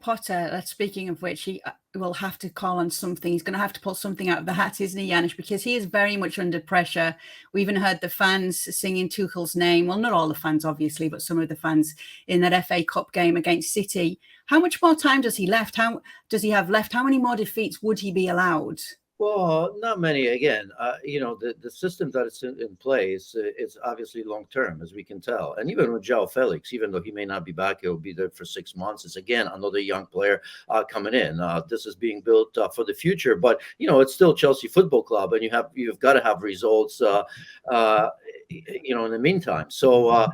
Potter, speaking of which, he will have to call on something. He's going to have to pull something out of the hat, isn't he, Janusz? Because he is very much under pressure. We even heard the fans singing Tuchel's name. Well, not all the fans, obviously, but some of the fans in that FA Cup game against City. How much more time does he left? How does he have left? How many more defeats would he be allowed? Well, not many. Again, the system that is in place is obviously long term, as we can tell. And even with João Félix, even though he may not be back, he'll be there for 6 months. It's again another young player coming in. This is being built for the future, but it's still Chelsea Football Club, and you've got to have results. In the meantime. So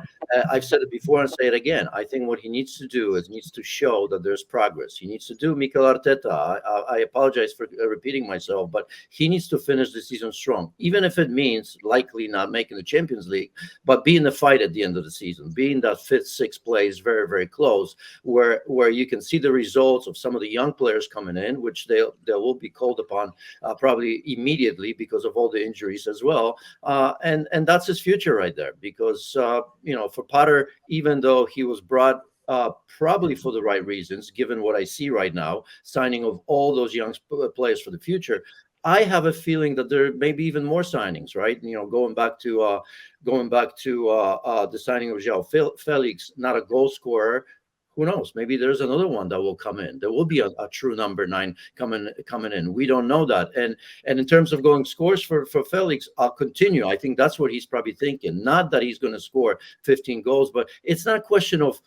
I've said it before and say it again. I think what he needs to do is needs to show that there's progress. He needs to do Mikel Arteta. I apologize for repeating myself, but he needs to finish the season strong, even if it means likely not making the Champions League, but be in the fight at the end of the season, being that 5th, 6th place very, very close, where you can see the results of some of the young players coming in, which they will be called upon probably immediately because of all the injuries as well. And that's his future right there, because for Potter, even though he was brought probably for the right reasons, given what I see right now, signing of all those young players for the future, I have a feeling that there may be even more signings, right? Going back to the signing of João Félix, not a goal scorer. Who knows? Maybe there's another one that will come in. There will be a true number 9 coming in. We don't know that. And in terms of going scores for Felix, I'll continue. I think that's what he's probably thinking. Not that he's going to score 15 goals, but it's not a question of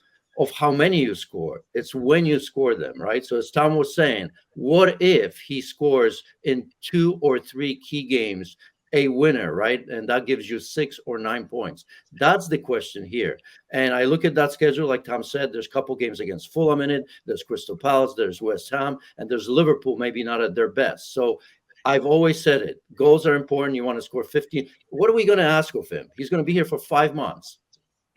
how many you score. It's when you score them, right? So as Tom was saying, what if he scores in 2 or 3 key games a winner, right? And that gives you 6 or 9 points. That's the question here. And I look at that schedule, like Tom said, there's a couple games against Fulham in it. There's Crystal Palace, there's West Ham, and there's Liverpool, maybe not at their best. So I've always said it. Goals are important. You want to score 15. What are we going to ask of him? He's going to be here for 5 months.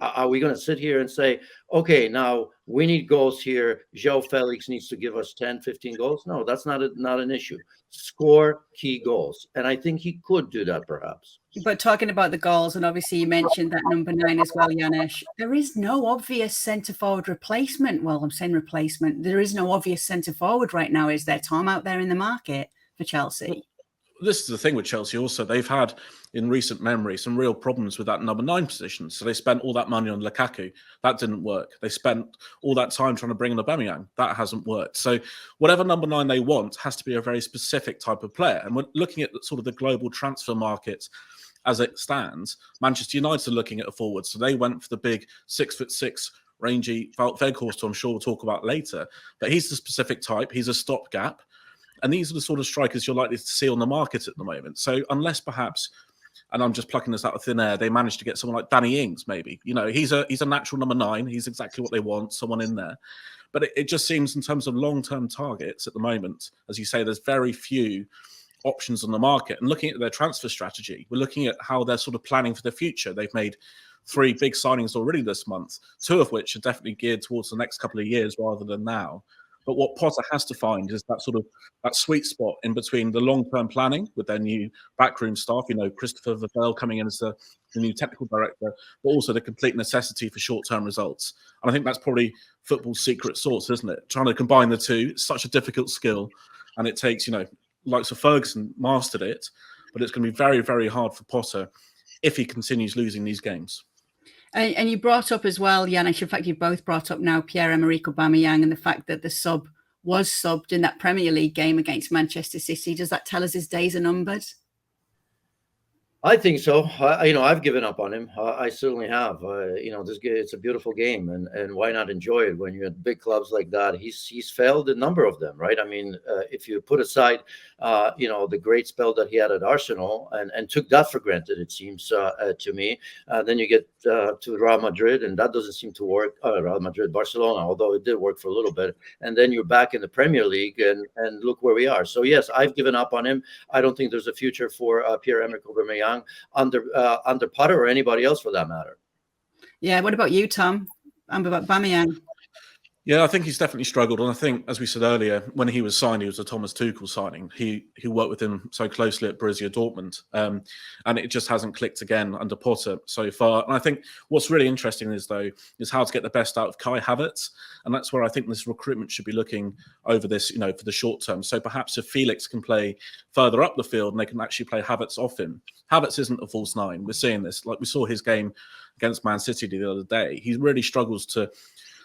Are we going to sit here and say, okay, now we need goals here. João Félix needs to give us 10, 15 goals? No, that's not an issue. Score key goals. And I think he could do that perhaps. But talking about the goals, and obviously you mentioned that number 9 as well, Janusz, there is no obvious centre-forward replacement. Well, I'm saying replacement. There is no obvious centre-forward right now, is there, Tom, out there in the market for Chelsea? This is the thing with Chelsea also. They've had, in recent memory, some real problems with that number 9 position. So they spent all that money on Lukaku. That didn't work. They spent all that time trying to bring in Aubameyang. That hasn't worked. So whatever number 9 they want has to be a very specific type of player. And we're looking at sort of the global transfer market as it stands. Manchester United are looking at a forward. So they went for the big 6'6", rangy Weghorst, who I'm sure we'll talk about later. But he's the specific type. He's a stopgap. And these are the sort of strikers you're likely to see on the market at the moment. So unless perhaps, and I'm just plucking this out of thin air, they managed to get someone like Danny Ings, maybe. He's a natural number 9. He's exactly what they want, someone in there. But it just seems in terms of long-term targets at the moment, as you say, there's very few options on the market. And looking at their transfer strategy, we're looking at how they're sort of planning for the future. They've made 3 big signings already this month, 2 of which are definitely geared towards the next couple of years rather than now. But what Potter has to find is that sweet spot in between the long-term planning with their new backroom staff, Christopher Vavell coming in as the new technical director, but also the complete necessity for short-term results. And I think that's probably football's secret sauce, isn't it? Trying to combine the two, it's such a difficult skill. And it takes, likes of Ferguson mastered it, but it's going to be very, very hard for Potter if he continues losing these games. And you brought up as well, Janusz, in fact, you both brought up now Pierre Emerick Aubameyang and the fact that the sub was subbed in that Premier League game against Manchester City. Does that tell us his days are numbered? I think so. I've given up on him. I certainly have. This game, it's a beautiful game, and why not enjoy it when you're at big clubs like that? He's failed a number of them, right? I mean, if you put aside, the great spell that he had at Arsenal and took that for granted, it seems to me. Then you get to Real Madrid, and that doesn't seem to work. Real Madrid, Barcelona, although it did work for a little bit, and then you're back in the Premier League, and look where we are. So yes, I've given up on him. I don't think there's a future for Pierre Emerick Aubameyang under Potter or anybody else for that matter. Yeah, what about you, Tom? About Aubameyang? Yeah, I think he's definitely struggled. And I think, as we said earlier, when he was signed, he was a Thomas Tuchel signing. He worked with him so closely at Borussia Dortmund. And it just hasn't clicked again under Potter so far. And I think what's really interesting is how to get the best out of Kai Havertz. And that's where I think this recruitment should be looking over this, for the short term. So perhaps if Felix can play further up the field and they can actually play Havertz off him. Havertz isn't a false nine. We're seeing this. Like we saw his game against Man City the other day. He really struggles to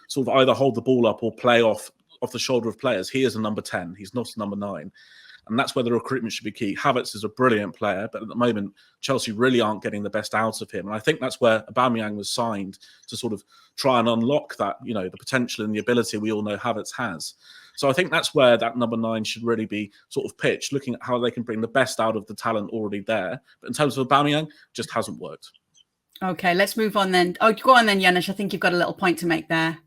sort of either hold the ball up or play off the shoulder of players. He is a number 10. He's not a number 9. And that's where the recruitment should be key. Havertz is a brilliant player, but at the moment, Chelsea really aren't getting the best out of him. And I think that's where Aubameyang was signed to sort of try and unlock that, the potential and the ability we all know Havertz has. So I think that's where that number 9 should really be sort of pitched, looking at how they can bring the best out of the talent already there. But in terms of Aubameyang, just hasn't worked. Okay, let's move on then. Oh, go on then, Janusz. I think you've got a little point to make there.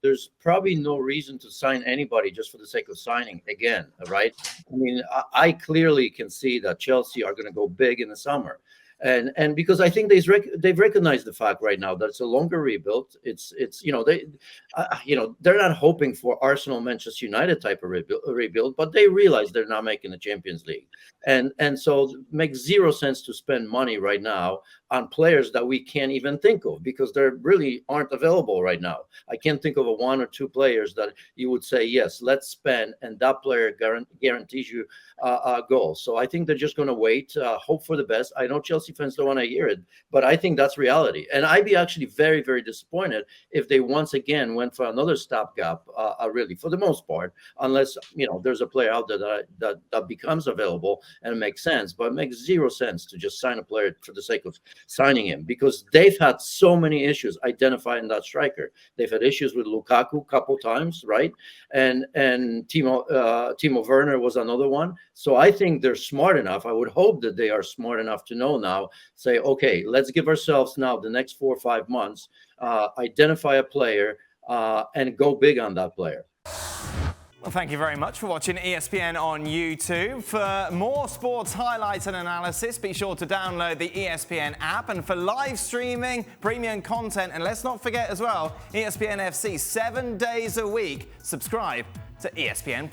There's probably no reason to sign anybody just for the sake of signing again, right? I mean, I clearly can see that Chelsea are going to go big in the summer. And because I think they've recognized the fact right now that it's a longer rebuild. It's they're not hoping for Arsenal, Manchester United type of rebuild, but they realize they're not making the Champions League, and so it makes zero sense to spend money right now on players that we can't even think of because they really aren't available right now. I can't think of 1 or 2 players that you would say, yes, let's spend, and that player guarantees you a goal. So I think they're just going to wait, hope for the best. I know Chelsea fans don't want to hear it, but I think that's reality. And I'd be actually very, very disappointed if they once again went for another stopgap, really, for the most part, unless, there's a player out there that becomes available and it makes sense. But it makes zero sense to just sign a player for the sake of signing him because they've had so many issues identifying that striker. They've had issues with Lukaku a couple times, right? And Timo Werner was another one. So I think they're smart enough. I would hope that they are smart enough to know now, say, okay, let's give ourselves now the next 4 or 5 months, identify a player and go big on that player. Well, thank you very much for watching ESPN on YouTube. For more sports highlights and analysis, be sure to download the ESPN app. And for live streaming, premium content, and let's not forget as well, ESPN FC 7 days a week. Subscribe to ESPN+.